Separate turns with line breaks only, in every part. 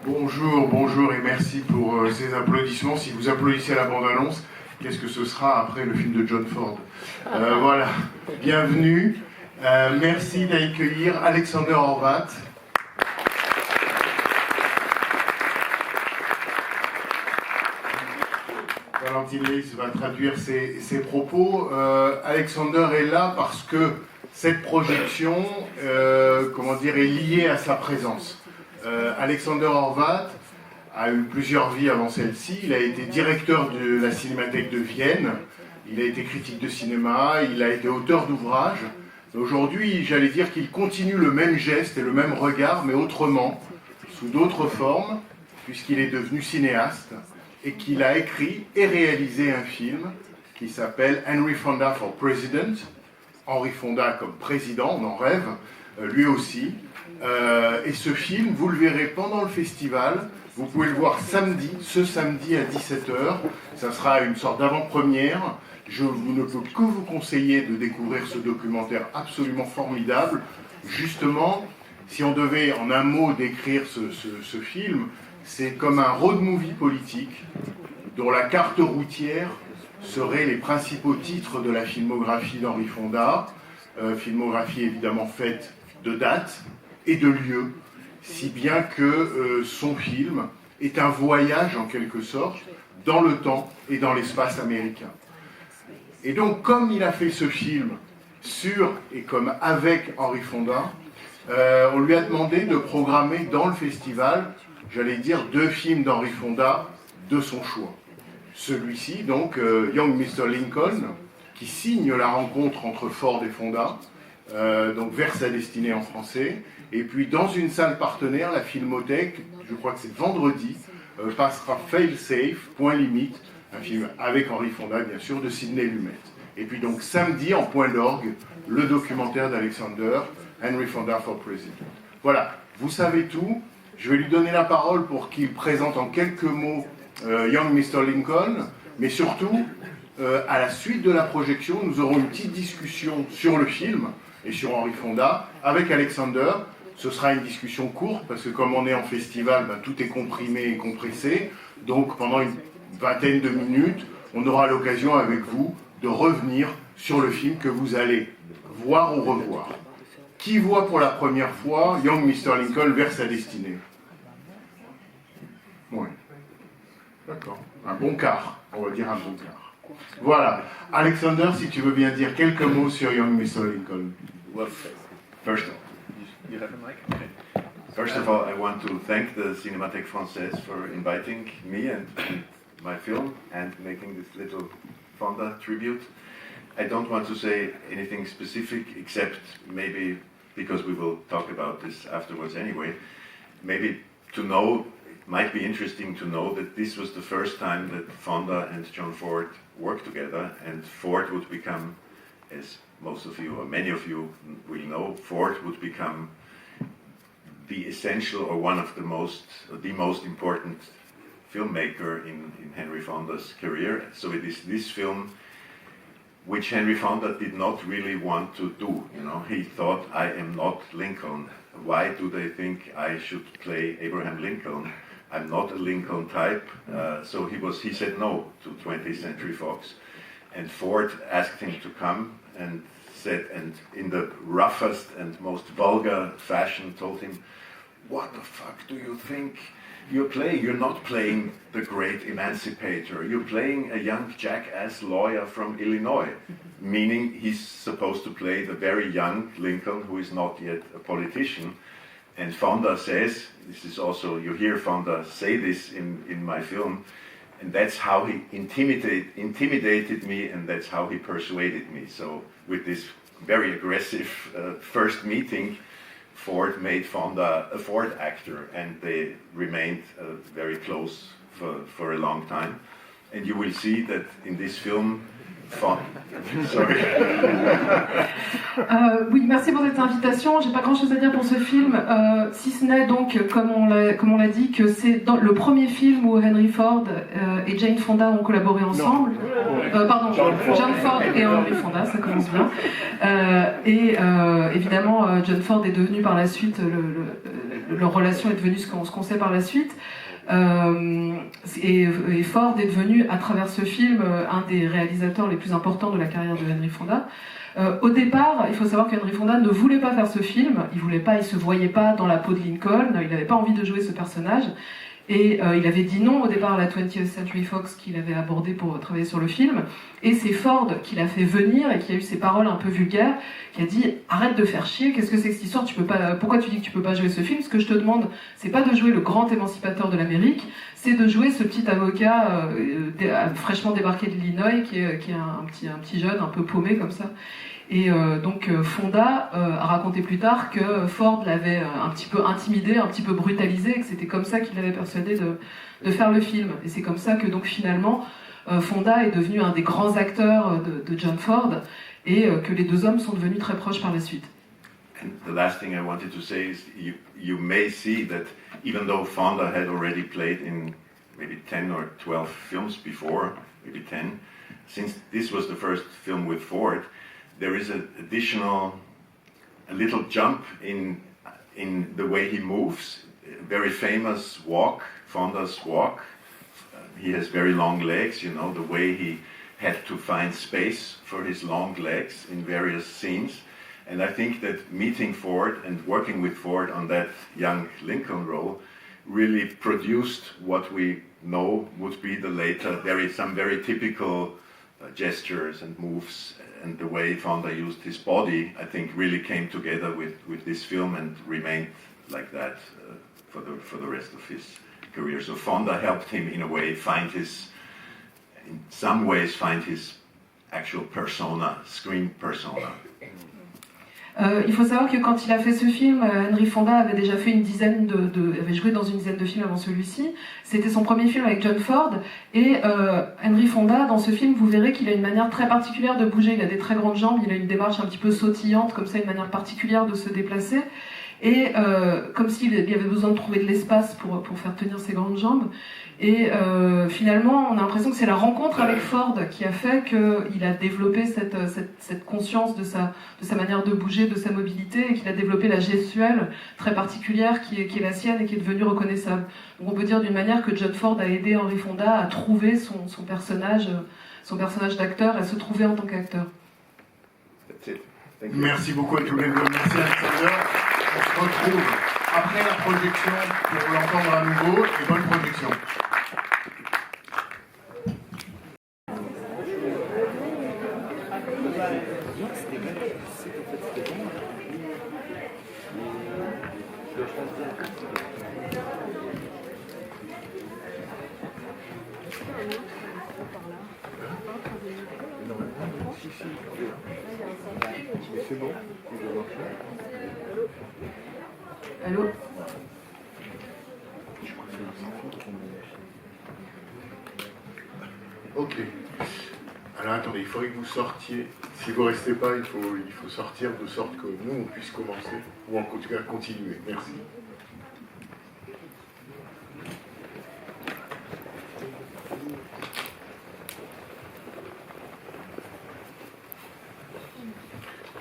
Bonjour, bonjour et merci pour ces applaudissements. Si vous applaudissez à la bande-annonce, qu'est-ce que ce sera après le film de John Ford? Voilà, bienvenue. Merci d'accueillir Alexander Horvath. Valentine Lys va traduire ses propos. Alexander est là parce que cette projection est liée à sa présence. Alexander Horvath a eu plusieurs vies avant celle-ci. Il a été directeur de la Cinémathèque de Vienne, il a été critique de cinéma, il a été auteur d'ouvrages. Aujourd'hui, j'allais dire qu'il continue le même geste et le même regard, mais autrement, sous d'autres formes, puisqu'il est devenu cinéaste et qu'il a écrit et réalisé un film qui s'appelle Henry Fonda for President. Henry Fonda comme président, on en rêve, lui aussi. Et ce film, vous le verrez pendant le festival, vous pouvez le voir ce samedi à 17h, ça sera une sorte d'avant-première. Je ne peux que vous conseiller de découvrir ce documentaire absolument formidable. Justement, si on devait en un mot décrire ce film, c'est comme un road movie politique dont la carte routière serait les principaux titres de la filmographie d'Henry Fonda, filmographie évidemment faite de dates et de lieux, si bien que son film est un voyage en quelque sorte dans le temps et dans l'espace américain. Et donc comme il a fait ce film sur et comme avec Henry Fonda, on lui a demandé de programmer dans le festival, j'allais dire, 2 films d'Henry Fonda de son choix. Celui-ci, donc, Young Mr. Lincoln, qui signe la rencontre entre Ford et Fonda, donc Vers sa destinée en français, et puis dans une salle partenaire, la Filmothèque, je crois que c'est vendredi, passera Fail Safe, Point Limite, un film avec Henry Fonda, bien sûr, de Sidney Lumet. Et puis donc samedi, en point d'orgue, le documentaire d'Alexander, Henry Fonda for President. Voilà, vous savez tout. Je vais lui donner la parole pour qu'il présente en quelques mots Young Mr. Lincoln, mais surtout, à la suite de la projection, nous aurons une petite discussion sur le film et sur Henry Fonda avec Alexander. Ce sera une discussion courte, parce que comme on est en festival, tout est comprimé et compressé. Donc pendant une vingtaine de minutes, on aura l'occasion avec vous de revenir sur le film que vous allez voir ou revoir. Qui voit pour la première fois Young Mr. Lincoln vers sa destinée? Oui. D'accord. Un bon quart. On va dire un bon quart. Voilà. Alexander, si tu veux bien dire quelques mots sur Young Mr. Lincoln.
Well, first, you have a mic? Okay. First of all, I want to thank the Cinémathèque Française for inviting me and my film and making this little Fonda tribute. I don't want to say anything specific except maybe, because we will talk about this afterwards anyway, maybe to know, it might be interesting to know that this was the first time that Fonda and John Ford worked together, and Ford would become, as most of you or many of you will know, Ford would become the essential or one of the most important filmmaker in Henry Fonda's career. So it is this film which Henry Fonda did not really want to do. You know, he thought, I am not Lincoln. Why do they think I should play Abraham Lincoln? I'm not a Lincoln type. So he said no to 20th Century Fox. And Ford asked him to come and said, and in the roughest and most vulgar fashion told him, what the fuck do you think you're playing? You're not playing the great emancipator. You're playing a young jackass lawyer from Illinois, meaning he's supposed to play the very young Lincoln who is not yet a politician. And Fonda says, this is also, you hear Fonda say this in my film, and that's how he intimidated me, and that's how he persuaded me. So with this very aggressive first meeting, Ford made Fonda a Ford actor, and they remained very close for a long time. And you will see that in this film, fun. Sorry.
Oui, merci pour cette invitation. J'ai pas grand-chose à dire pour ce film, si ce n'est donc, comme on l'a dit, que c'est le premier film où Henry Ford et Jane Fonda ont collaboré ensemble. Pardon, John Ford et Henry Fonda, ça commence bien. Évidemment, John Ford est devenu par la suite, leur relation est devenue ce qu'on sait par la suite. Et Ford est devenu, à travers ce film, un des réalisateurs les plus importants de la carrière de Henry Fonda. Au départ, il faut savoir qu'Henry Fonda ne voulait pas faire ce film, il se voyait pas dans la peau de Lincoln, il n'avait pas envie de jouer ce personnage, et il avait dit non au départ à la 20th Century Fox qu'il avait abordé pour travailler sur le film, et c'est Ford qui l'a fait venir et qui a eu ces paroles un peu vulgaires, qui a dit « Arrête de faire chier, qu'est-ce que c'est que cette histoire, pourquoi tu dis que tu peux pas jouer ce film? Ce que je te demande, c'est pas de jouer le grand émancipateur de l'Amérique, c'est de jouer ce petit avocat fraîchement débarqué de l'Illinois, qui est un petit jeune un peu paumé comme ça. » Et donc Fonda a raconté plus tard que Ford l'avait un petit peu intimidé, un petit peu brutalisé, et que c'était comme ça qu'il l'avait persuadé de faire le film. Et c'est comme ça que donc finalement Fonda est devenu un des grands acteurs de John Ford, et que les deux hommes sont devenus très proches par la suite.
And the last thing I wanted to say is you may see that even though Fonda had already played in maybe 10 or 12 films before, maybe 10, since this was the first film with Ford, there is a little jump in the way he moves. A very famous walk, Fonda's walk. He has very long legs, you know, the way he had to find space for his long legs in various scenes. And I think that meeting Ford and working with Ford on that young Lincoln role really produced what we know would be the later, some very typical gestures and moves, and the way Fonda used his body, I think, really came together with this film and remained like that for the rest of his career. So Fonda helped him in a way in some ways find his actual persona, screen persona.
Il faut savoir que quand il a fait ce film, Henry Fonda avait déjà fait avait joué dans une dizaine de films avant celui-ci. C'était son premier film avec John Ford, et Henry Fonda, dans ce film, vous verrez qu'il a une manière très particulière de bouger. Il a des très grandes jambes, il a une démarche un petit peu sautillante, comme ça, une manière particulière de se déplacer, et comme s'il avait besoin de trouver de l'espace pour faire tenir ses grandes jambes. Et finalement, on a l'impression que c'est la rencontre avec Ford qui a fait qu'il a développé cette conscience de sa manière de bouger, de sa mobilité, et qu'il a développé la gestuelle très particulière qui est la sienne et qui est devenue reconnaissable. Donc on peut dire d'une manière que John Ford a aidé Henry Fonda à trouver son personnage d'acteur, à se trouver en tant qu'acteur.
Merci beaucoup à tous les deux. Merci Alexander. On se retrouve après la projection pour l'entendre à nouveau, et bonne projection.
C'est bon.
Allô?
Ok. Alors attendez, il faudrait que vous sortiez. Si vous ne restez pas, il faut sortir de sorte que nous, on puisse commencer, ou en tout cas continuer. Merci.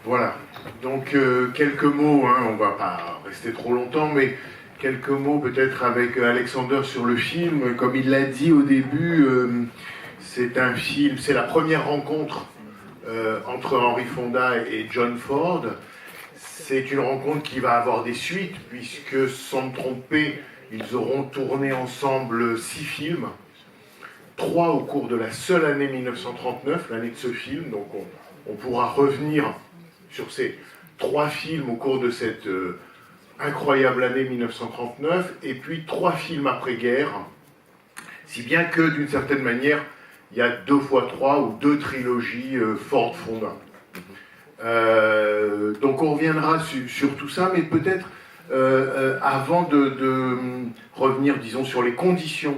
Voilà, donc quelques mots, hein, on ne va pas rester trop longtemps, mais quelques mots peut-être avec Alexander sur le film. Comme il l'a dit au début, c'est un film, c'est la première rencontre entre Henry Fonda et John Ford. C'est une rencontre qui va avoir des suites, puisque sans me tromper, ils auront tourné ensemble 6 films, 3 au cours de la seule année 1939, l'année de ce film, donc on pourra revenir sur ces 3 films au cours de cette incroyable année 1939, et puis 3 films après-guerre, si bien que d'une certaine manière, il y a 2 fois 3 ou 2 trilogies Ford-Fonda. Donc on reviendra sur tout ça, mais peut-être avant de revenir, disons, sur les conditions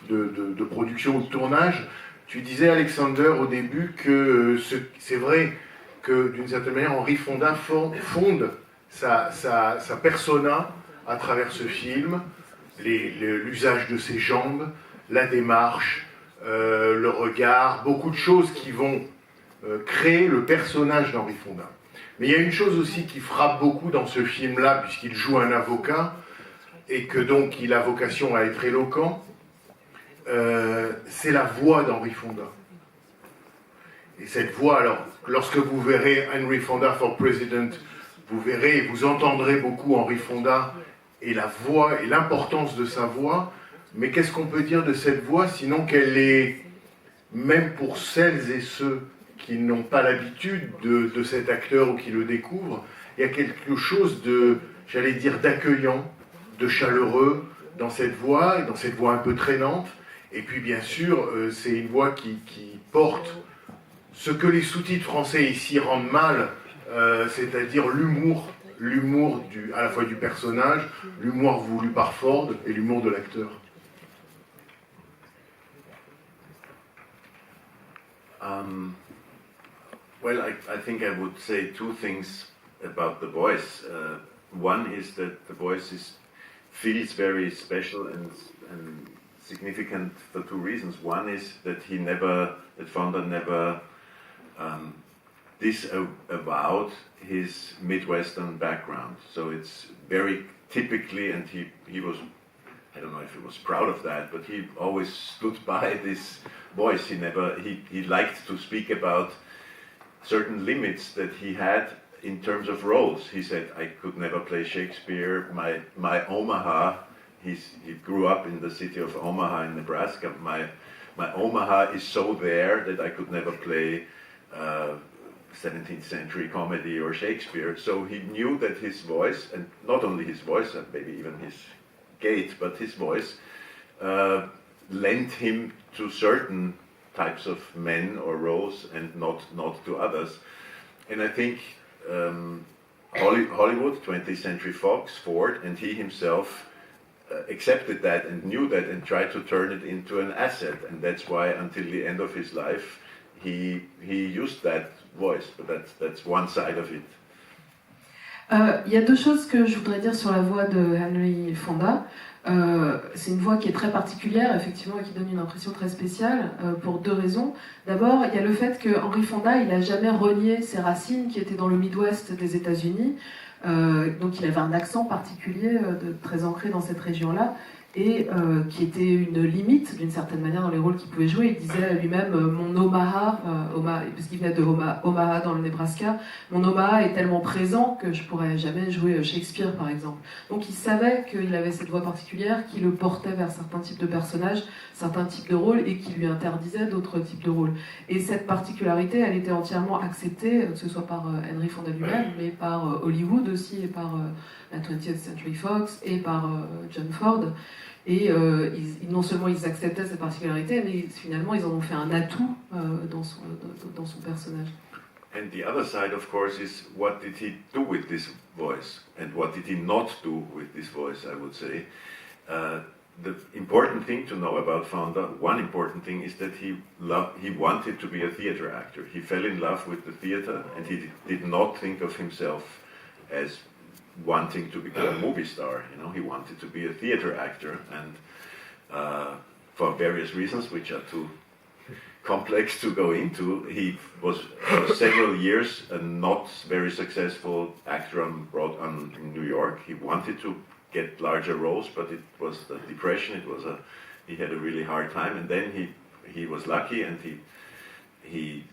de production ou de tournage, Tu disais, Alexander, au début que c'est vrai que d'une certaine manière, Henry Fonda fonde sa persona à travers ce film, l'usage de ses jambes, la démarche, le regard, beaucoup de choses qui vont créer le personnage d'Henry Fonda. Mais il y a une chose aussi qui frappe beaucoup dans ce film-là, puisqu'il joue un avocat, et que donc il a vocation à être éloquent, c'est la voix d'Henry Fonda. Et cette voix, alors, lorsque vous verrez Henry Fonda for President, vous verrez, vous entendrez beaucoup Henry Fonda et la voix et l'importance de sa voix. Mais qu'est-ce qu'on peut dire de cette voix, sinon qu'elle est, même pour celles et ceux qui n'ont pas l'habitude de cet acteur ou qui le découvrent, il y a quelque chose de, j'allais dire, d'accueillant, de chaleureux dans cette voix un peu traînante. Et puis bien sûr, c'est une voix qui porte ce que les sous-titres français ici rendent mal, c'est-à-dire l'humour à la fois du personnage, l'humour voulu par Ford et l'humour de l'acteur.
Well, I think I would say two things about the voice. One is that the voice feels very special and significant for two reasons. One is that Fonda never disavowed his Midwestern background. So it's very typically, and he was, I don't know if he was proud of that, but he always stood by this voice. He liked to speak about certain limits that he had in terms of roles. He said, I could never play Shakespeare. My Omaha, he grew up in the city of Omaha in Nebraska. My Omaha is so there that I could never play 17th century comedy or Shakespeare. So he knew that his voice, and not only his voice, and maybe even his gait, but his voice, lent him to certain types of men or roles and not to others. And I think Hollywood, 20th Century Fox, Ford, and he himself accepted that and knew that and tried to turn it into an asset. And that's why until the end of his life, he used that voice. But that's one side of it.
Il y a deux choses que je voudrais dire sur la voix de Henry Fonda. C'est une voix qui est très particulière, effectivement, et qui donne une impression très spéciale, pour deux raisons. D'abord, il y a le fait que Henry Fonda, il n'a jamais renié ses racines qui étaient dans le Midwest des États-Unis. Donc il avait un accent particulier, très ancré dans cette région-là, et qui était une limite, d'une certaine manière, dans les rôles qu'il pouvait jouer. Il disait lui-même, mon Omaha, parce qu'il venait de Omaha dans le Nebraska, mon Omaha est tellement présent que je pourrais jamais jouer Shakespeare, par exemple. Donc il savait qu'il avait cette voix particulière qui le portait vers certains types de personnages, certains types de rôles, et qui lui interdisait d'autres types de rôles. Et cette particularité, elle était entièrement acceptée, que ce soit par Henry Fonda lui-même, mais par Hollywood aussi, et par la 20th Century Fox, et par John Ford. Et non seulement ils acceptaient cette particularité, mais finalement ils en ont fait un atout dans son personnage.
And the other side, of course, is what did he do with this voice, and what did he not do with this voice, I would say. The important thing to know about Fonda, one important thing, is that he wanted to be a theater actor. He fell in love with the theater, and he did not think of himself as wanting to become a movie star. You know, he wanted to be a theater actor, and for various reasons, which are too complex to go into, he was for several years a not very successful actor in New York. He wanted to get larger roles, but it was the depression. He had a really hard time, and then he was lucky, and he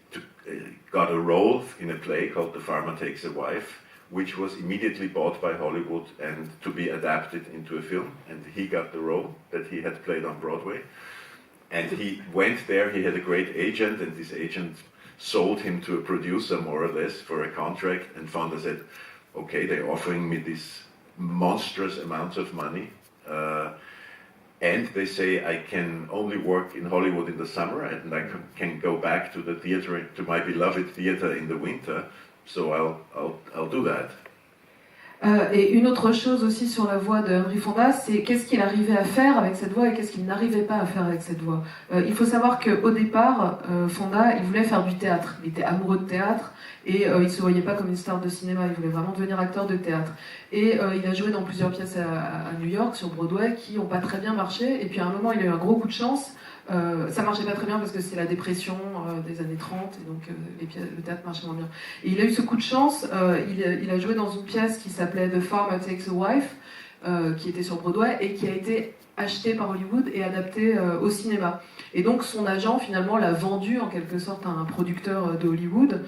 got a role in a play called The Farmer Takes a Wife, which was immediately bought by Hollywood and to be adapted into a film. And he got the role that he had played on Broadway. And he went there, he had a great agent, and this agent sold him to a producer, more or less, for a contract. And Fonda said, okay, they're offering me this monstrous amounts of money. And they say I can only work in Hollywood in the summer, and I can go back to the theater, to my beloved theater in the winter. So I'll do that.
Et une autre chose aussi sur la voix de Henry Fonda, c'est qu'est-ce qu'il arrivait à faire avec cette voix et qu'est-ce qu'il n'arrivait pas à faire avec cette voix. Il faut savoir qu'au départ, Fonda, il voulait faire du théâtre. Il était amoureux de théâtre et il ne se voyait pas comme une star de cinéma. Il voulait vraiment devenir acteur de théâtre. Et il a joué dans plusieurs pièces à New York, sur Broadway, qui n'ont pas très bien marché. Et puis à un moment, il a eu un gros coup de chance. Ça marchait pas très bien parce que c'est la dépression des années 30 et donc le théâtre marchait moins bien. Et il a eu ce coup de chance, il a joué dans une pièce qui s'appelait The Farmer Takes a Wife, qui était sur Broadway et qui a été achetée par Hollywood et adaptée au cinéma. Et donc son agent finalement l'a vendu en quelque sorte à un producteur de Hollywood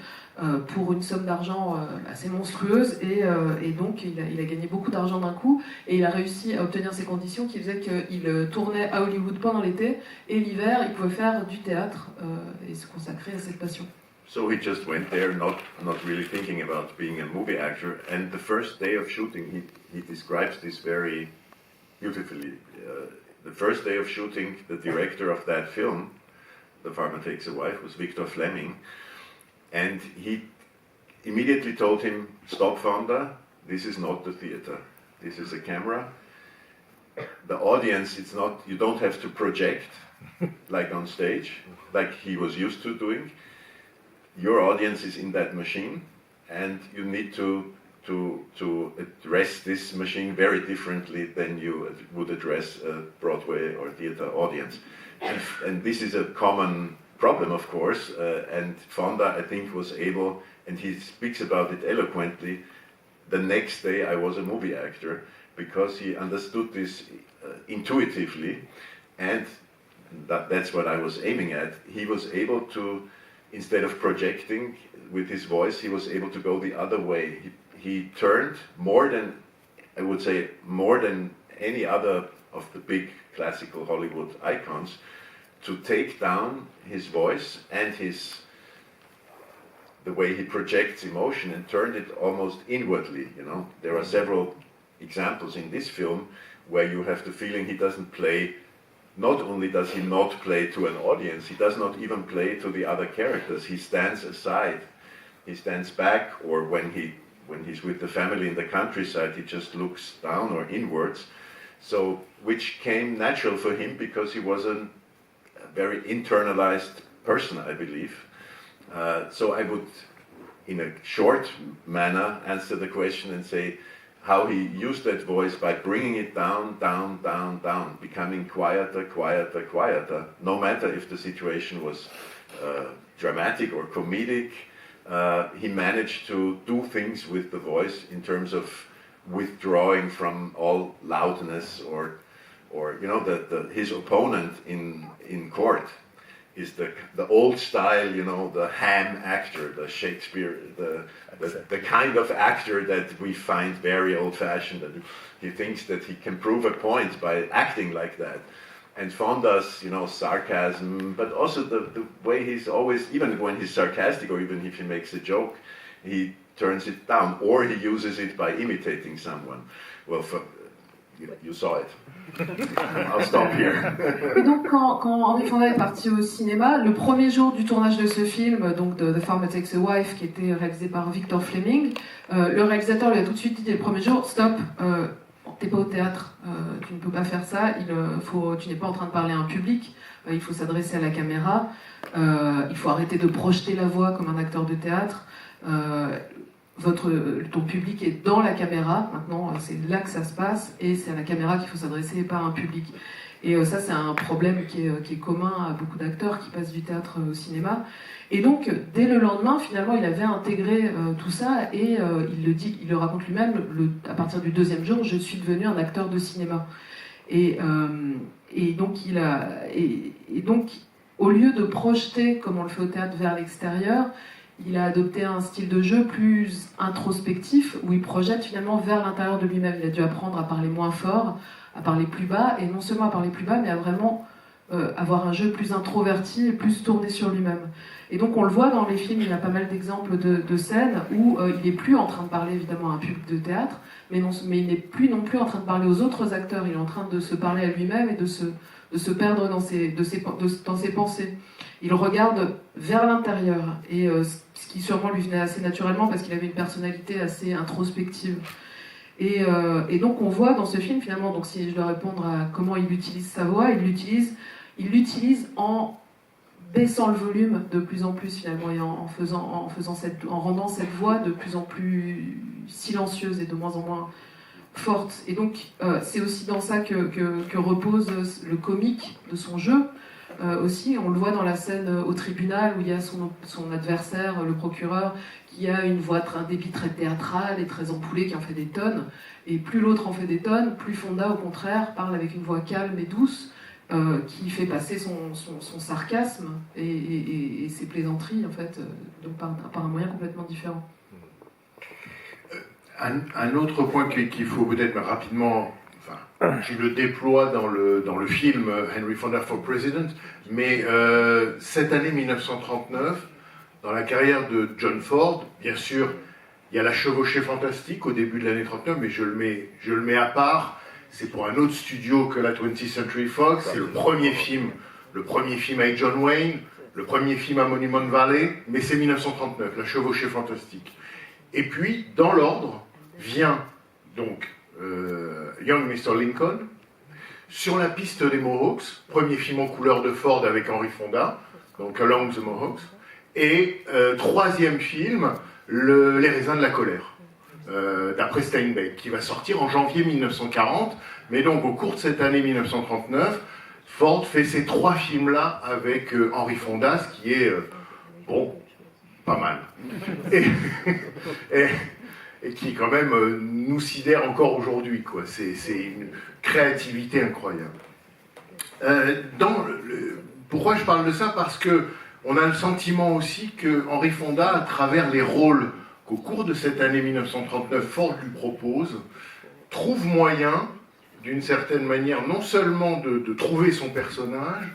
pour une somme d'argent assez monstrueuse et donc il a gagné beaucoup d'argent d'un coup et il a réussi à obtenir ces conditions qui faisaient qu'il tournait à Hollywood pendant l'été et l'hiver il pouvait faire du théâtre et se consacrer à cette passion.
So he just went there, not really thinking about being a movie actor. And the first day of shooting, he describes this very beautifully. The first day of shooting, the director of that film, The Farmer Takes a Wife, was Victor Fleming. And he immediately told him, "Stop, Fonda, this is not the theater. This is a camera. The audience, it's not, you don't have to project like on stage, like he was used to doing. Your audience is in that machine, and you need to address this machine very differently than you would address a Broadway or theater audience." And this is a common problem, of course, and Fonda, I think, was able, and he speaks about it eloquently, the next day I was a movie actor, because he understood this intuitively, and that's what I was aiming at. He was able to, instead of projecting with his voice, he was able to go the other way. He turned more than, I would say, more than any other of the big classical Hollywood icons, to take down his voice and the way he projects emotion and turned it almost inwardly. You know, there are several examples in this film where you have the feeling he doesn't play. Not only does he not play to an audience, he does not even play to the other characters. He stands aside, he stands back, or when he's with the family in the countryside, he just looks down or inwards. So, which came natural for him because he was a very internalized person, I believe. So I would, in a short manner, answer the question and say how he used that voice by bringing it down, down, down, down, becoming quieter, quieter, quieter, no matter if the situation was dramatic or comedic. He managed to do things with the voice in terms of withdrawing from all loudness or you know, his opponent in court is the old style, you know, the ham actor, the Shakespeare, the kind of actor that we find very old-fashioned, and he thinks that he can prove a point by acting like that. And Fonda's, you know, sarcasm, but also the way he's always, even when he's sarcastic or even if he makes a joke, he turns it down, or he uses it by imitating someone. Well, you saw it. I'll stop here.
Et donc, quand Henry Fonda est parti au cinéma, le premier jour du tournage de ce film, donc de The Farmer Takes a Wife, qui était réalisé par Victor Fleming, le réalisateur lui a tout de suite dit le premier jour, stop, t'es pas au théâtre, tu ne peux pas faire ça, tu n'es pas en train de parler à un public, il faut s'adresser à la caméra, il faut arrêter de projeter la voix comme un acteur de théâtre. Ton public est dans la caméra, maintenant c'est là que ça se passe, et c'est à la caméra qu'il faut s'adresser et pas à un public. Et ça c'est un problème qui est commun à beaucoup d'acteurs qui passent du théâtre au cinéma. Et donc dès le lendemain, finalement, il avait intégré tout ça, et il le raconte lui-même, à partir du deuxième jour, je suis devenu un acteur de cinéma. Et donc au lieu de projeter, comme on le fait au théâtre, vers l'extérieur, il a adopté un style de jeu plus introspectif, où il projette finalement vers l'intérieur de lui-même. Il a dû apprendre à parler moins fort, à parler plus bas, et non seulement à parler plus bas, mais à vraiment avoir un jeu plus introverti et plus tourné sur lui-même. Et donc on le voit dans les films, il y a pas mal d'exemples de scènes où il n'est plus en train de parler évidemment à un public de théâtre, mais il n'est plus non plus en train de parler aux autres acteurs, il est en train de se parler à lui-même et de se perdre dans ses pensées. Il regarde vers l'intérieur, et ce qui sûrement lui venait assez naturellement parce qu'il avait une personnalité assez introspective. Et donc on voit dans ce film finalement, donc si je dois répondre à comment il utilise sa voix, il l'utilise en baissant le volume de plus en plus finalement et en rendant cette voix de plus en plus silencieuse et de moins en moins forte. Et donc c'est aussi dans ça que repose le comique de son jeu. Aussi, on le voit dans la scène au tribunal où il y a son adversaire, le procureur, qui a une voix, un débit très théâtral et très ampoulé, qui en fait des tonnes. Et plus l'autre en fait des tonnes, plus Fonda, au contraire, parle avec une voix calme et douce, qui fait passer son sarcasme et ses plaisanteries, en fait, donc par un moyen complètement différent.
Un autre point qu'il faut peut-être rapidement, qui le déploie dans le film Henry Fonda for President, mais cette année 1939, dans la carrière de John Ford, bien sûr, il y a la chevauchée fantastique au début de l'année 39, mais je le mets à part. C'est pour un autre studio que la 20th Century Fox. C'est le premier film avec John Wayne, le premier film à Monument Valley, mais c'est 1939, la chevauchée fantastique. Et puis, dans l'ordre, vient donc Young Mr. Lincoln, Sur la piste des Mohawks, premier film en couleur de Ford avec Henry Fonda, donc Along the Mohawks, et troisième film, Les raisins de la colère, d'après Steinbeck, qui va sortir en janvier 1940, mais donc au cours de cette année 1939, Ford fait ces trois films-là avec Henry Fonda, ce qui est, bon, pas mal. Et qui quand même nous sidère encore aujourd'hui, quoi. C'est une créativité incroyable. Pourquoi je parle de ça? Parce que on a le sentiment aussi que Henry Fonda, à travers les rôles qu'au cours de cette année 1939 Ford lui propose, trouve moyen, d'une certaine manière, non seulement de trouver son personnage,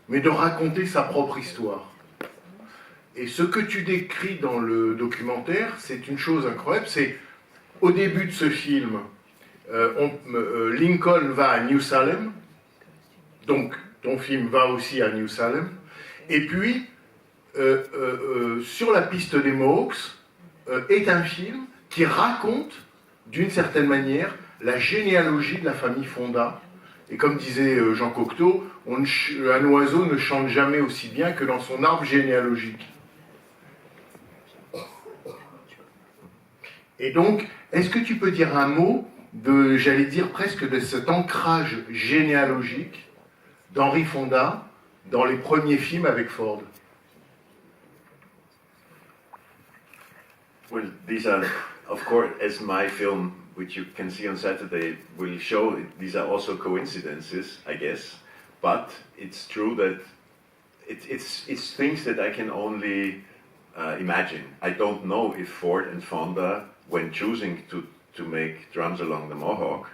mais de raconter sa propre histoire. Et ce que tu décris dans le documentaire, c'est une chose incroyable. C'est au début de ce film, Lincoln va à New Salem, donc ton film va aussi à New Salem, et puis Sur la piste des Mohawks est un film qui raconte, d'une certaine manière, la généalogie de la famille Fonda. Et comme disait Jean Cocteau, un oiseau ne chante jamais aussi bien que dans son arbre généalogique. Et donc, est-ce que tu peux dire un mot j'allais dire presque de cet ancrage généalogique d'Henry Fonda dans les premiers films avec Ford?
Well, these are, of course, as my film, which you can see on Saturday, will show, these are also coincidences, I guess. But it's true that it's things that I can only imagine. I don't know if Ford and Fonda, when choosing to make Drums Along the Mohawk,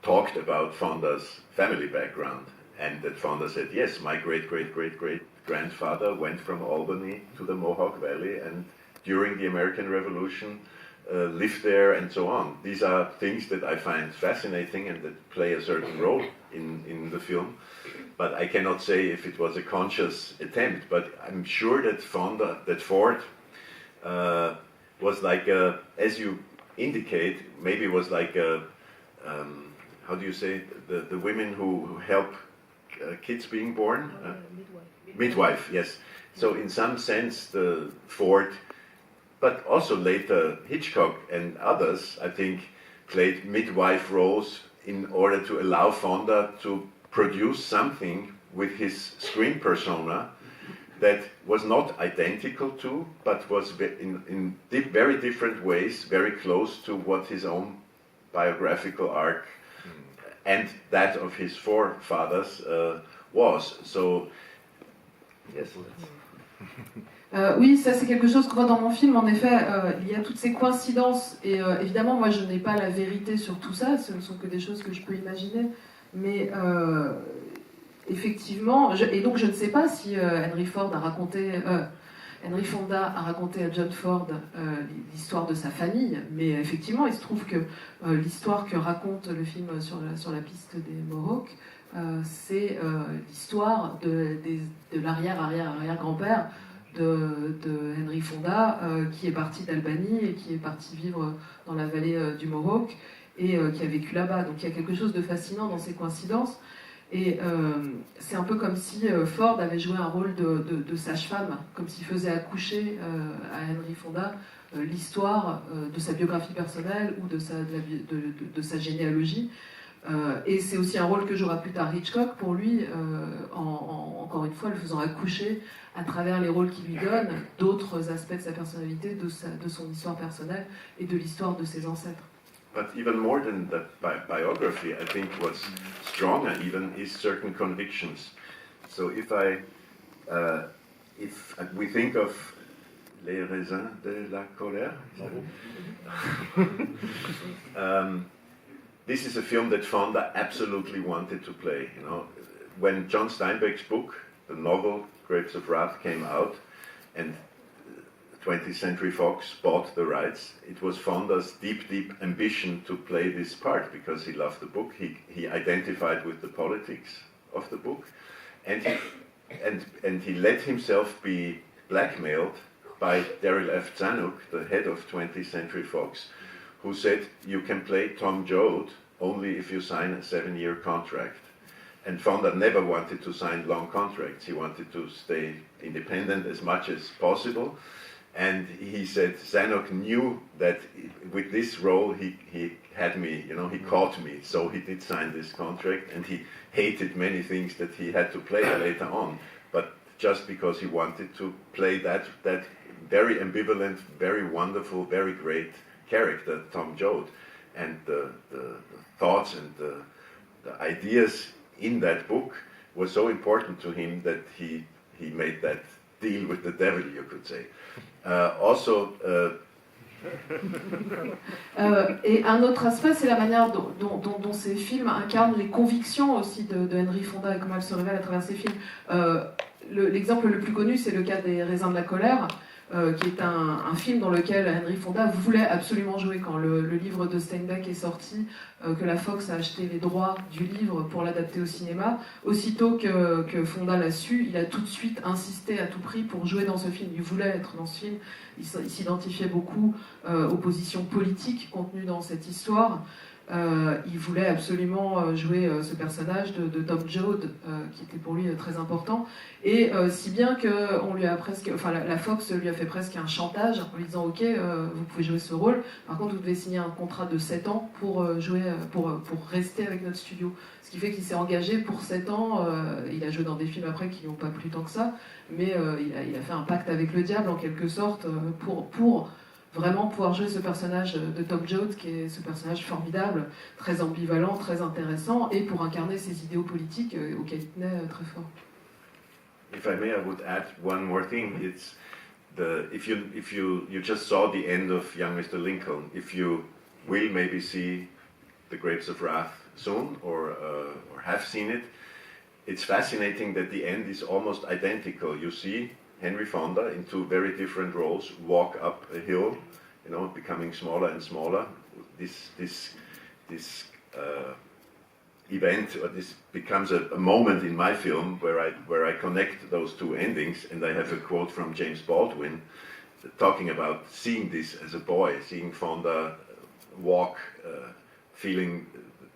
talked about Fonda's family background, and that Fonda said, yes, my great-great-great-great-grandfather went from Albany to the Mohawk Valley and during the American Revolution lived there and so on. These are things that I find fascinating and that play a certain role in the film. But I cannot say if it was a conscious attempt, but I'm sure that Ford was like a, as you indicate, maybe was like a, how do you say, the women who help kids being born? Midwife, yes. So in some sense, the Ford, but also later Hitchcock and others, I think, played midwife roles in order to allow Fonda to produce something with his screen persona that was not identical to, but was in very different ways, very close to what his own biographical arc and that of his forefathers was. So, yes.
Oui, ça c'est quelque chose qu'on voit dans mon film. En effet, il y a toutes ces coïncidences. Et évidemment, moi je n'ai pas la vérité sur tout ça. Ce ne sont que des choses que je peux imaginer. Mais effectivement, et donc je ne sais pas si Henry Fonda a raconté à John Ford l'histoire de sa famille. Mais effectivement, il se trouve que l'histoire que raconte le film sur la piste des Mohawks, c'est l'histoire de l'arrière-arrière-arrière-grand-père de Henry Fonda, qui est parti d'Albanie et qui est parti vivre dans la vallée du Mohawk et qui a vécu là-bas. Donc il y a quelque chose de fascinant dans ces coïncidences. Et c'est un peu comme si Ford avait joué un rôle de sage-femme, comme s'il faisait accoucher à Henry Fonda l'histoire de sa biographie personnelle ou de sa généalogie. Et c'est aussi un rôle que jouera plus tard Hitchcock pour lui, encore une fois, le faisant accoucher à travers les rôles qu'il lui donne d'autres aspects de sa personnalité, de son histoire personnelle et de l'histoire de ses ancêtres.
But even more than that biography, I think what's stronger even is certain convictions. So if we think of Les raisins de la colère, this is a film that Fonda absolutely wanted to play. You know, when John Steinbeck's book, the novel Grapes of Wrath, came out, and 20th Century Fox bought the rights, it was Fonda's deep ambition to play this part because he loved the book. He identified with the politics of the book, and he let himself be blackmailed by Daryl F. Zanuck, the head of 20th Century Fox, who said, you can play Tom Joad only if you sign a 7-year contract. And Fonda never wanted to sign long contracts. He wanted to stay independent as much as possible. And he said, Zanuck knew that with this role he had me, you know, he caught me. So he did sign this contract, and he hated many things that he had to play later on. But just because he wanted to play that very ambivalent, very wonderful, very great character, Tom Joad, and the thoughts and the ideas in that book were so important to him that he made that deal with the devil, you could say.
Et un autre aspect, c'est la manière dont ces films incarnent les convictions aussi de Henry Fonda et comment elles se révèlent à travers ces films. L'exemple le plus connu, c'est le cas des Raisins de la colère, qui est un film dans lequel Henry Fonda voulait absolument jouer. Quand le livre de Steinbeck est sorti, que la Fox a acheté les droits du livre pour l'adapter au cinéma, aussitôt que Fonda l'a su, il a tout de suite insisté à tout prix pour jouer dans ce film. Il voulait être dans ce film, il s'identifiait beaucoup aux positions politiques contenues dans cette histoire. Il voulait absolument jouer ce personnage de Tom Joad, qui était pour lui très important, et si bien que on lui a presque, la Fox lui a fait presque un chantage en lui disant ok, vous pouvez jouer ce rôle, par contre vous devez signer un contrat de 7 ans pour jouer, pour rester avec notre studio. Ce qui fait qu'il s'est engagé pour 7 ans. Il a joué dans des films après qui n'ont pas plu tant que ça, mais il a fait un pacte avec le diable en quelque sorte pour vraiment pouvoir jouer ce personnage de Tom Joad, qui est ce personnage formidable, très ambivalent, très intéressant, et pour incarner ces idéaux politiques auxquels il tenait très fort.
If I may, I would add one more thing. It's if you just saw the end of Young Mr. Lincoln, if you will maybe see The Grapes of Wrath soon or have seen it, it's fascinating that the end is almost identical. You see Henry Fonda in two very different roles walk up a hill, you know, becoming smaller and smaller. This event, or this becomes a moment in my film where I connect those two endings, and I have a quote from James Baldwin talking about seeing this as a boy, seeing Fonda walk, feeling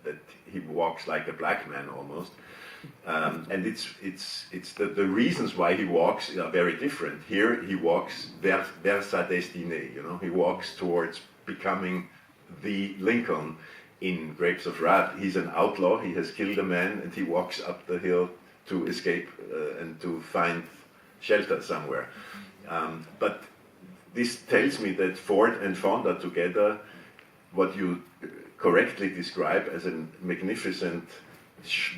that he walks like a black man almost. And it's the reasons why he walks are very different. Here he walks vers sa destinée, you know, he walks towards becoming the Lincoln. In Grapes of Wrath, he's an outlaw, he has killed a man, and he walks up the hill to escape and to find shelter somewhere. But this tells me that Ford and Fonda together, what you correctly describe as a magnificent,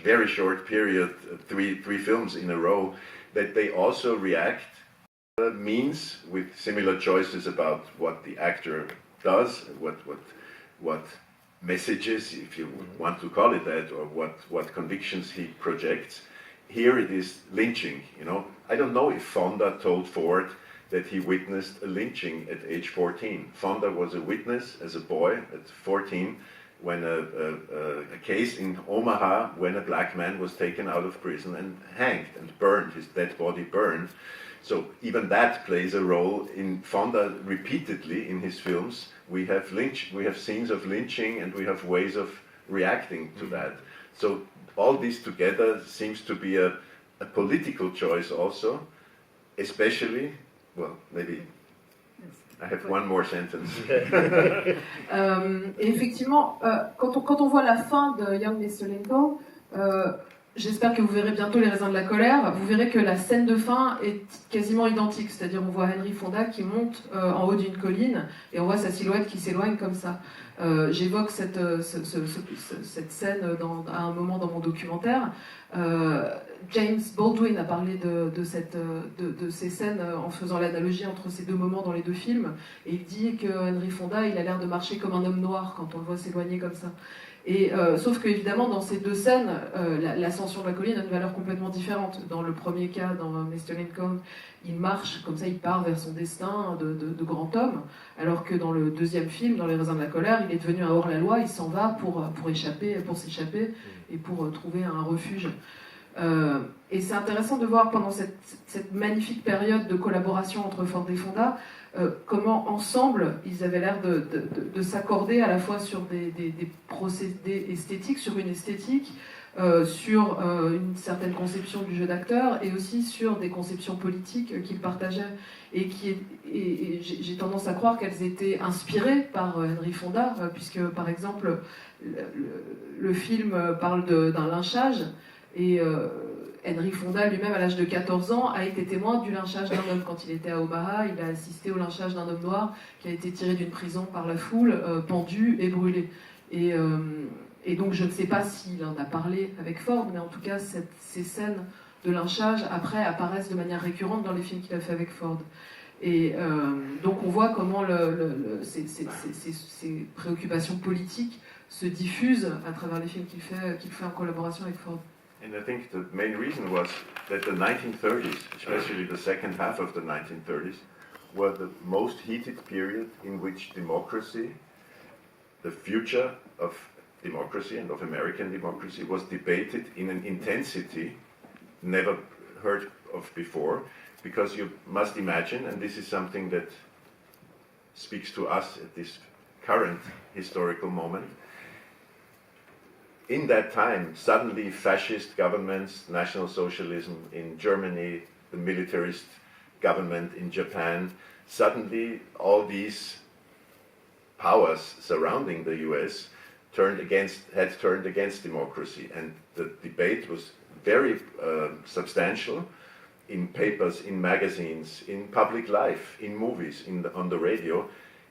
very short period, three films in a row, that they also react means with similar choices about what the actor does, what messages, if you want to call it that, or what convictions he projects. Here it is lynching, you know. I don't know if Fonda told Ford that he witnessed a lynching at age 14. Fonda was a witness as a boy at 14 when a case in Omaha when a black man was taken out of prison and hanged and burned, his dead body burned. So even that plays a role in Fonda repeatedly in his films. We have scenes of lynching, and we have ways of reacting to that. So all this together seems to be a political choice also, especially, well, maybe I have one more sentence.
Effectivement, quand on voit la fin de Young Mr. Lincoln, j'espère que vous verrez bientôt Les raisins de la colère, vous verrez que la scène de fin est quasiment identique, c'est-à-dire on voit Henry Fonda qui monte en haut d'une colline et on voit sa silhouette qui s'éloigne comme ça. J'évoque cette scène à un moment dans mon documentaire. James Baldwin a parlé de ces scènes en faisant l'analogie entre ces deux moments dans les deux films, et il dit que Henry Fonda il a l'air de marcher comme un homme noir quand on le voit s'éloigner comme ça. Et, sauf que évidemment dans ces deux scènes, l'ascension de la colline a une valeur complètement différente. Dans le premier cas, dans Mr. Lincoln, il marche comme ça, il part vers son destin de grand homme, alors que dans le deuxième film, dans Les raisins de la colère, il est devenu un hors-la-loi, il s'en va pour s'échapper et pour trouver un refuge. Et c'est intéressant de voir pendant cette magnifique période de collaboration entre Ford et Fonda comment ensemble ils avaient l'air de s'accorder à la fois sur des procédés esthétiques, sur une esthétique, sur une certaine conception du jeu d'acteur et aussi sur des conceptions politiques qu'ils partageaient et j'ai tendance à croire qu'elles étaient inspirées par Henry Fonda, puisque par exemple le film parle d'un lynchage et Henry Fonda lui-même, à l'âge de 14 ans, a été témoin du lynchage d'un homme. Quand il était à Omaha, il a assisté au lynchage d'un homme noir qui a été tiré d'une prison par la foule, pendu et brûlé. Et donc je ne sais pas s'il en a parlé avec Ford, mais en tout cas ces scènes de lynchage après apparaissent de manière récurrente dans les films qu'il a fait avec Ford. Et donc on voit comment ces préoccupations politiques se diffusent à travers les films qu'il fait en collaboration avec Ford.
And I think the main reason was that the 1930s, especially the second half of the 1930s, were the most heated period in which democracy, the future of democracy and of American democracy, was debated in an intensity never heard of before, because you must imagine, and this is something that speaks to us at this current historical moment, in that time, suddenly fascist governments, National Socialism in Germany, the militarist government in Japan, suddenly all these powers surrounding the US had turned against democracy. And the debate was very substantial in papers, in magazines, in public life, in movies, on the radio.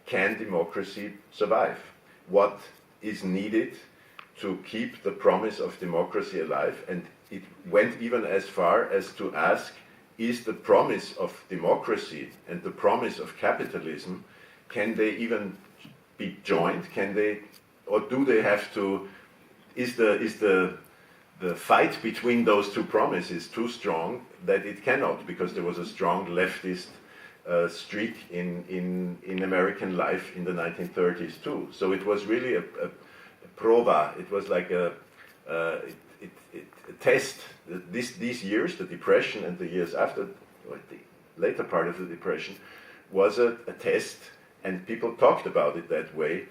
Can democracy survive? What is needed to keep the promise of democracy alive? And it went even as far as to ask, is the promise of democracy and the promise of capitalism, can they even be joined? Can they, or do they have to, is the fight between those two promises too strong that it cannot, because there was a strong leftist streak in American life in the 1930s too. So it was really a prova. It was like a test. These years, the Depression and the years after, or the later part of the Depression, was a test, and people talked about it that way.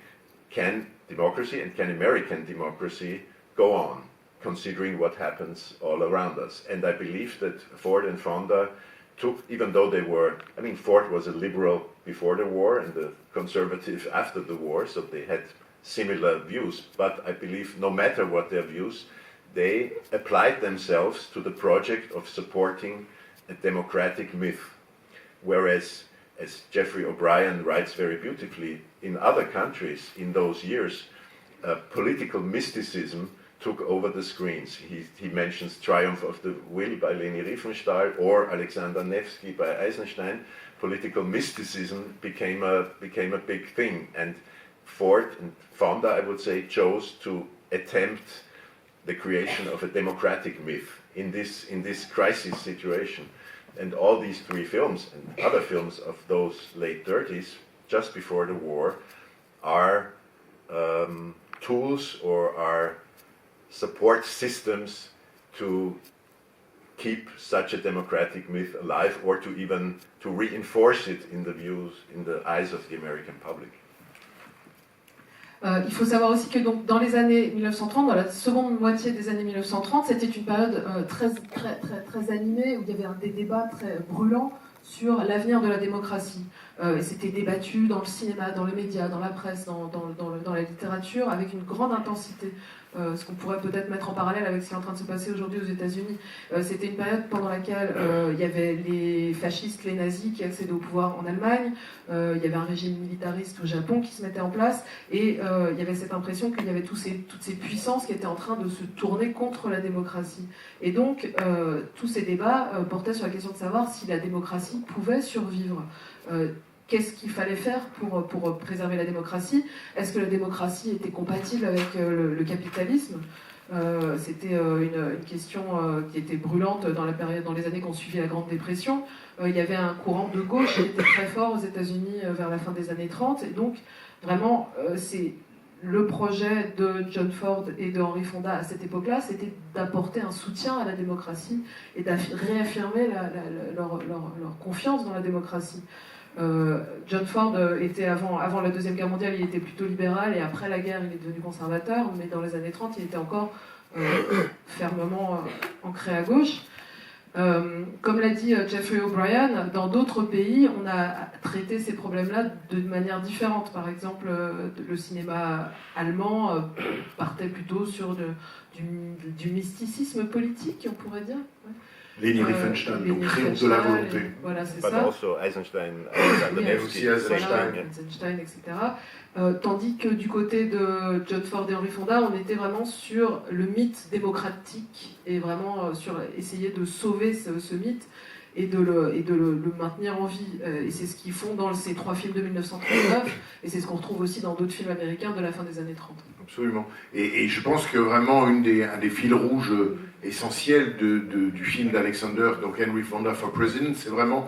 Can democracy and can American democracy go on, considering what happens all around us? And I believe that Ford and Fonda took, even though they were, I mean, Ford was a liberal before the war and a conservative after the war, so they had similar views, but I believe no matter what their views, they applied themselves to the project of supporting a democratic myth. Whereas, as Jeffrey O'Brien writes very beautifully, in other countries in those years, political mysticism took over the screens. He mentions Triumph of the Will by Leni Riefenstahl or Alexander Nevsky by Eisenstein. Political mysticism became a big thing, and Ford and Fonda, I would say, chose to attempt the creation of a democratic myth in this crisis situation. And all these three films and other films of those late 30s, just before the war, are tools or are support systems to keep such a democratic myth alive or to even to reinforce it in the views, in the eyes of the American public.
Il faut savoir aussi que donc, dans les années 1930, dans la seconde moitié des années 1930, c'était une période très animée où il y avait des débats très brûlants sur l'avenir de la démocratie. Et c'était débattu dans le cinéma, dans les médias, dans la presse, dans la littérature, avec une grande intensité. Ce qu'on pourrait peut-être mettre en parallèle avec ce qui est en train de se passer aujourd'hui aux États-Unis. C'était une période pendant laquelle il y avait les fascistes, les nazis qui accédaient au pouvoir en Allemagne, il y avait un régime militariste au Japon qui se mettait en place, et il y avait cette impression qu'il y avait toutes ces puissances qui étaient en train de se tourner contre la démocratie. Et donc, tous ces débats portaient sur la question de savoir si la démocratie pouvait survivre. Qu'est-ce qu'il fallait faire pour préserver la démocratie? Est-ce que la démocratie était compatible avec le capitalisme? C'était une question qui était brûlante dans les années qui ont suivi la Grande Dépression. Il y avait un courant de gauche qui était très fort aux États-Unis vers la fin des années 30. Et donc, vraiment, c'est le projet de John Ford et de Henry Fonda à cette époque-là, c'était d'apporter un soutien à la démocratie et de réaffirmer leur confiance dans la démocratie. John Ford était avant la Deuxième Guerre mondiale, il était plutôt libéral, et après la guerre, il est devenu conservateur, mais dans les années 30, il était encore fermement ancré à gauche. Comme l'a dit Jeffrey O'Brien, dans d'autres pays, on a traité ces problèmes-là de manière différente. Par exemple, le cinéma allemand partait plutôt sur du mysticisme politique, on pourrait dire. Ouais.
Leni Riefenstahl, donc crime de la volonté.
Voilà, c'est
But
ça.
also Eisenstein,
aussi Eisenstein.
Eisenstein, etc. Tandis que du côté de John Ford et Henry Fonda, on était vraiment sur le mythe démocratique et vraiment sur essayer de sauver ce mythe et de le maintenir en vie. Et c'est ce qu'ils font dans ces 3 films de 1939, et c'est ce qu'on retrouve aussi dans d'autres films américains de la fin des années 30.
Absolument. Et je pense que vraiment un des fils rouges essentiels du film d'Alexander, donc Henry Fonda for President, c'est vraiment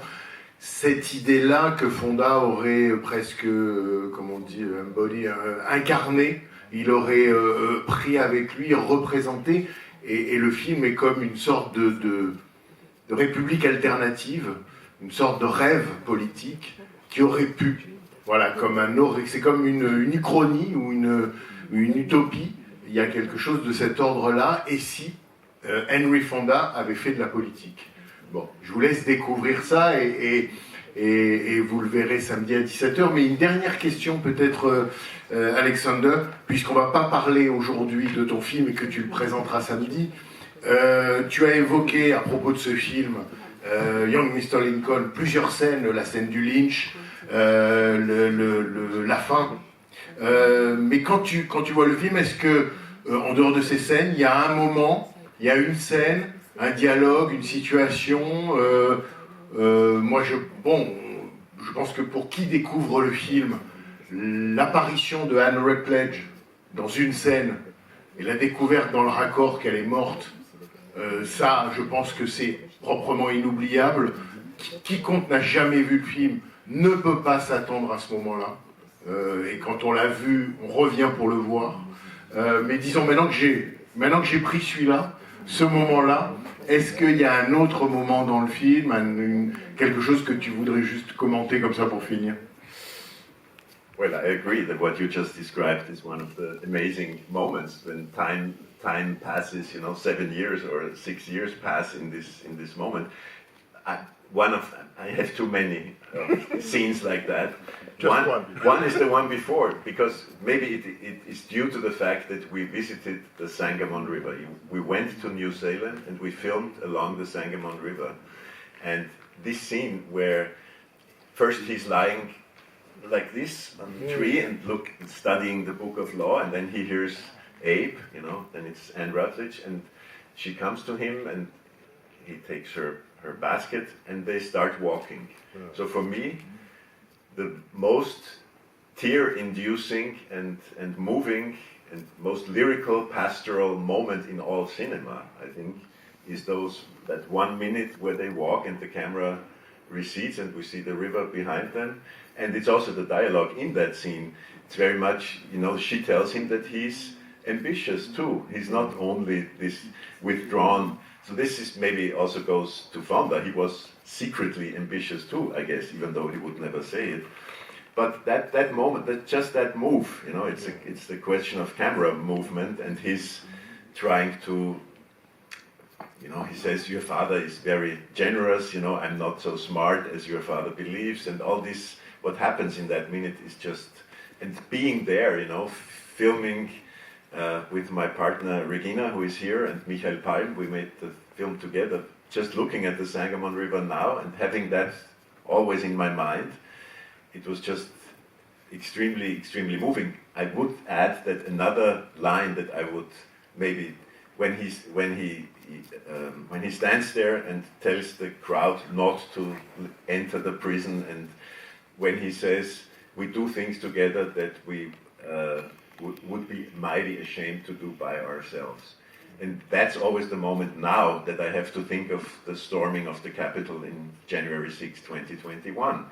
cette idée-là que Fonda aurait presque, comment on dit, incarné, il aurait pris avec lui, représenté, et le film est comme une sorte de république alternative, une sorte de rêve politique qui aurait pu, voilà, c'est comme une uchronie ou une utopie. Il y a quelque chose de cet ordre-là, et si Henry Fonda avait fait de la politique. Bon, je vous laisse découvrir ça et vous le verrez samedi à 17h. Mais une dernière question peut-être, Alexander, puisqu'on ne va pas parler aujourd'hui de ton film et que tu le présenteras samedi. Tu as évoqué à propos de ce film, Young Mr. Lincoln, plusieurs scènes, la scène du lynch, la fin. Mais quand tu vois le film, est-ce que, en dehors de ces scènes, il y a un moment, il y a une scène, un dialogue, une situation moi, je pense que pour qui découvre le film, l'apparition de Anne Rutledge dans une scène et la découverte dans le raccord qu'elle est morte, ça, je pense que c'est proprement inoubliable. Quiconque n'a jamais vu le film ne peut pas s'attendre à ce moment-là. Et quand on l'a vu, on revient pour le voir. Mais disons, maintenant que j'ai pris celui-là, ce moment-là, est-ce qu'il y a un autre moment dans le film, quelque chose que tu voudrais juste commenter comme ça pour finir?
Well, I agree that what you just described is one of the amazing moments when time passes. 7 years or 6 years pass in this moment. I have too many scenes like that. One is the one before, because maybe it is due to the fact that we visited the Sangamon River. We went to New Zealand and we filmed along the Sangamon River. And this scene where first he's lying like this on the tree and studying the book of law, and then he hears Abe, then it's Anne Rutledge, and she comes to him and he takes her basket and they start walking. Yeah. So for me, the most tear-inducing and moving and most lyrical pastoral moment in all cinema, I think, is that 1 minute where they walk and the camera recedes and we see the river behind them. And it's also the dialogue in that scene. It's very much, she tells him that he's ambitious too. He's not only this withdrawn. So this is maybe also goes to Fonda. He was secretly ambitious too, I guess, even though he would never say it. But that moment, that move, you know, it's the question of camera movement, and his trying to, you know, he says your father is very generous, you know, I'm not so smart as your father believes, and all this, what happens in that minute is just, and being there, you know, filming with my partner Regina, who is here, and Michael Palm, we made the film together, just looking at the Sangamon River now and having that always in my mind. It was just extremely, extremely moving. I would add that another line that I would maybe, when he stands there and tells the crowd not to enter the prison, and when he says we do things together that we would be mighty ashamed to do by ourselves. And that's always the moment now that I have to think of the storming of the Capitol in January 6, 2021.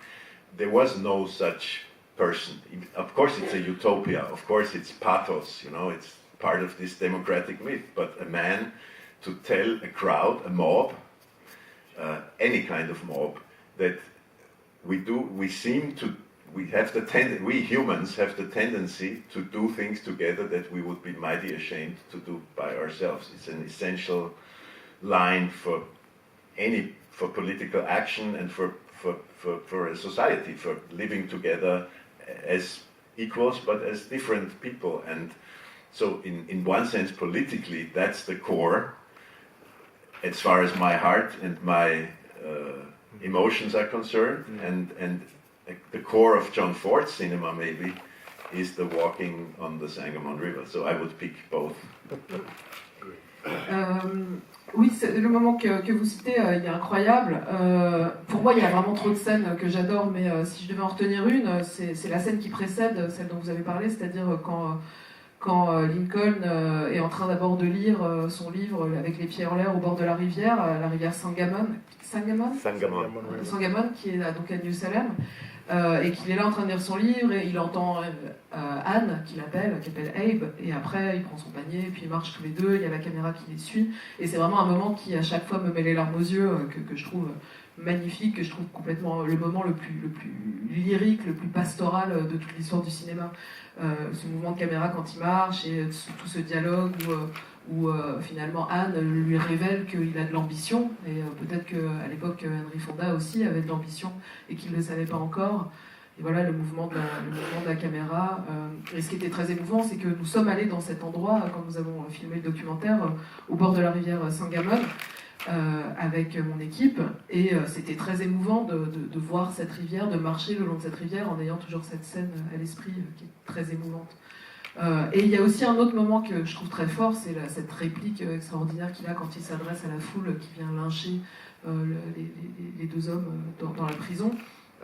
There was no such person. Of course it's a utopia, of course it's pathos, you know, it's part of this democratic myth, but a man to tell a crowd, a mob, any kind of mob, that we humans have the tendency to do things together that we would be mighty ashamed to do by ourselves. It's an essential line for political action and for a society, for living together as equals but as different people. And so in one sense politically that's the core as far as my heart and my emotions are concerned, and the core of John Ford's cinema maybe is the walking on the Sangamon River. So I would pick both.
Oui, le moment que vous citez, il est incroyable. Pour moi, il y a vraiment trop de scènes que j'adore, mais si je devais en retenir une, c'est la scène qui précède celle dont vous avez parlé, c'est-à-dire quand Lincoln est en train d'abord de lire son livre avec les pieds en l'air au bord de la rivière Sangamon, qui est donc à New Salem, et qu'il est là en train de lire son livre, et il entend Anne qui appelle Abe, et après il prend son panier, et puis ils marchent tous les deux, il y a la caméra qui les suit, et c'est vraiment un moment qui à chaque fois me met les larmes aux yeux, que je trouve magnifique, que je trouve complètement le moment le plus lyrique, le plus pastoral de toute l'histoire du cinéma. Ce mouvement de caméra quand il marche, et tout ce dialogue où finalement Anne lui révèle qu'il a de l'ambition, et peut-être qu'à l'époque Henry Fonda aussi avait de l'ambition et qu'il ne le savait pas encore. Et voilà le mouvement de la caméra. Et ce qui était très émouvant, c'est que nous sommes allés dans cet endroit, quand nous avons filmé le documentaire, au bord de la rivière Sangamon, avec mon équipe, et c'était très émouvant de voir cette rivière, de marcher le long de cette rivière en ayant toujours cette scène à l'esprit qui est très émouvante. Et il y a aussi un autre moment que je trouve très fort, c'est cette réplique extraordinaire qu'il a quand il s'adresse à la foule qui vient lyncher les deux hommes dans la prison.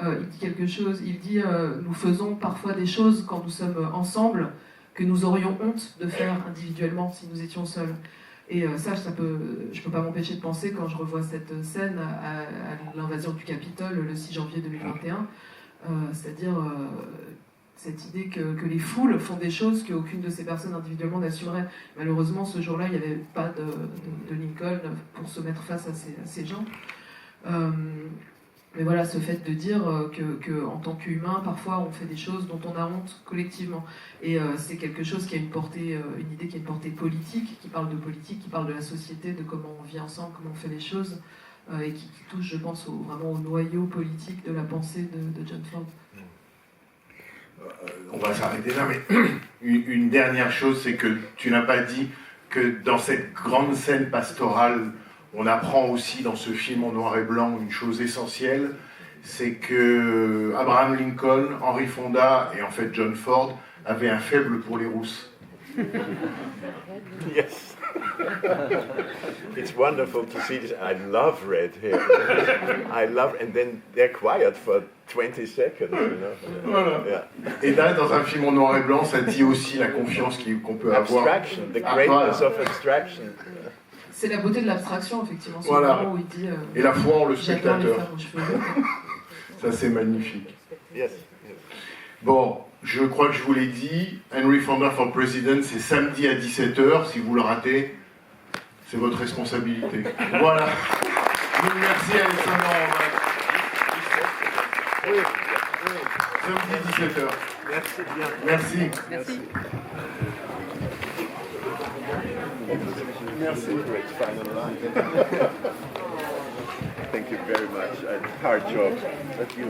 Il dit quelque chose, il dit nous faisons parfois des choses quand nous sommes ensemble que nous aurions honte de faire individuellement si nous étions seuls. Et ça, je peux pas m'empêcher de penser quand je revois cette scène à l'invasion du Capitole le 6 janvier 2021, c'est-à-dire cette idée que les foules font des choses qu'aucune de ces personnes individuellement n'assumerait. Malheureusement, ce jour-là, il n'y avait pas de Lincoln pour se mettre face à ces gens. Mais voilà, ce fait de dire qu'en tant qu'humain, parfois, on fait des choses dont on a honte collectivement. Et c'est quelque chose qui a une idée qui a une portée politique, qui parle de politique, qui parle de la société, de comment on vit ensemble, comment on fait les choses, et qui touche, je pense, vraiment au noyau politique de la pensée de John Ford.
On va s'arrêter là, mais une dernière chose, c'est que tu n'as pas dit que dans cette grande scène pastorale, on apprend aussi dans ce film en noir et blanc une chose essentielle, c'est que Abraham Lincoln, Henry Fonda et en fait John Ford avaient un faible pour les rousses.
Yes. It's wonderful to see this. I love red hair. And then they're quiet for 20 seconds, you know.
Voilà.
Yeah.
Et là, dans un film en noir et blanc, ça dit aussi la confiance qu'on peut avoir.
Abstraction, the greatness of abstraction.
C'est la beauté de l'abstraction, effectivement. Ce
voilà.
moment où il dit,
et la foi en le spectateur.
Les femmes aux cheveux bleus.
Ça, c'est magnifique.
Yes.
Bon, je crois que je vous l'ai dit, Henry Fonda for President, c'est samedi à 17h. Si vous le ratez, c'est votre responsabilité. Voilà. Merci Alexandre. Oui. Samedi 17h.
Merci bien.
Merci.
Merci.
Merci. Thank you very much. Hard job. But you,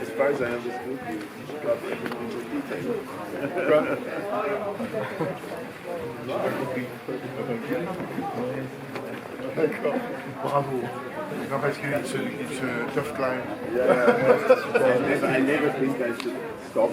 as far as I understood, you got everything in detail.
D'accord. Bravo. Non, parce qu'il se tough climb.
Yeah, I never think I should stop.